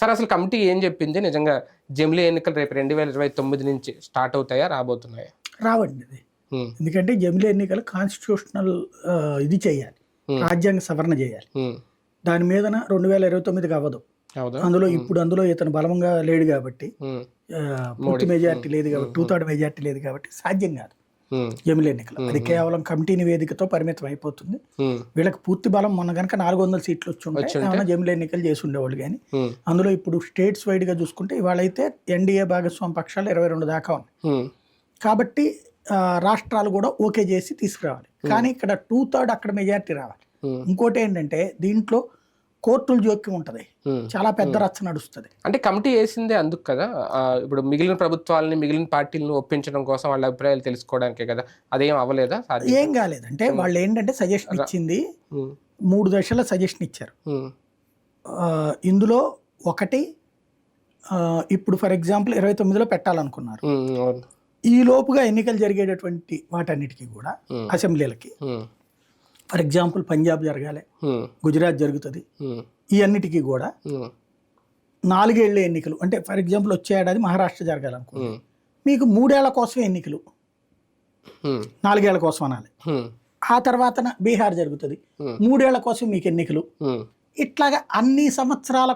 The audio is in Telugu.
సార్ అసలు కమిటీ ఏం చెప్పింది? నిజంగా జమిలీ ఎన్నికలు రేపు 2029 నుంచి స్టార్ట్ అవుతాయా, రాబోతున్నాయా? రావండి అది. ఎందుకంటే జమిలీ ఎన్నికలు కాన్స్టిట్యూషనల్ ఇది చేయాలి, రాజ్యాంగ సవరణ చేయాలి. దాని మీద 2029కి అవ్వదు. అందులో ఇతను బలంగా లేడు కాబట్టి, పూర్తి మెజార్టీ లేదు కాబట్టి, 2/3 మెజార్టీ లేదు కాబట్టి సాధ్యం కాదు జమిలీ ఎన్నికలు. అది కేవలం కమిటీ నివేదికతో పరిమితం అయిపోతుంది. వీళ్ళకి పూర్తి బలం మొన్న కనుక 400 సీట్లు వచ్చి ఉంటే ఏమైనా జమిలీ ఎన్నికలు చేసి ఉండేవాళ్ళు. కానీ అందులో ఇప్పుడు స్టేట్స్ వైడ్ గా చూసుకుంటే ఇవాళైతే ఎన్డీఏ భాగస్వామి పక్షాలు 22 దాకా ఉన్నాయి కాబట్టి రాష్ట్రాలు కూడా ఓకే చేసి తీసుకురావాలి. కానీ ఇక్కడ 2/3 అక్కడ మెజార్టీ రావాలి. ఇంకోటి ఏంటంటే దీంట్లో కోర్టుల జోక్యం ఉంటది, చాలా పెద్ద రచ్చ నడుస్తుంది. అంటే కమిటీ వేసిందే అందుకు కదా, ఇప్పుడు మిగిలిన ప్రభుత్వాలని మిగిలిన పార్టీలను ఒప్పించడం కోసం వాళ్ళ అభిప్రాయాలు తెలుసుకోవడానికే కదా. అదేం అవ్వలేదా? ఏం కాలేదంటే వాళ్ళు ఏంటంటే సజెషన్ ఇచ్చింది, 3 దశల సజెషన్ ఇచ్చారు. ఇందులో ఒకటి, ఇప్పుడు ఫర్ ఎగ్జాంపుల్ 29లో పెట్టాలనుకున్నారు. ఈ లోపుగా ఎన్నికలు జరిగేటటువంటి వాటన్నిటికీ కూడా అసెంబ్లీలకి, ఫర్ ఎగ్జాంపుల్ పంజాబ్ జరగాలి, గుజరాత్ జరుగుతుంది, ఈ అన్నిటికీ కూడా 4 ఏళ్ల ఎన్నికలు. అంటే ఫర్ ఎగ్జాంపుల్ వచ్చే ఏడాది మహారాష్ట్ర జరగాలనుకో, మీకు 3 ఏళ్ల కోసమే ఎన్నికలు, 4 ఏళ్ల కోసం అనాలి. ఆ తర్వాత బీహార్ జరుగుతుంది, 3 ఏళ్ల కోసం మీకు ఎన్నికలు. ఇట్లాగా అన్ని సంవత్సరాల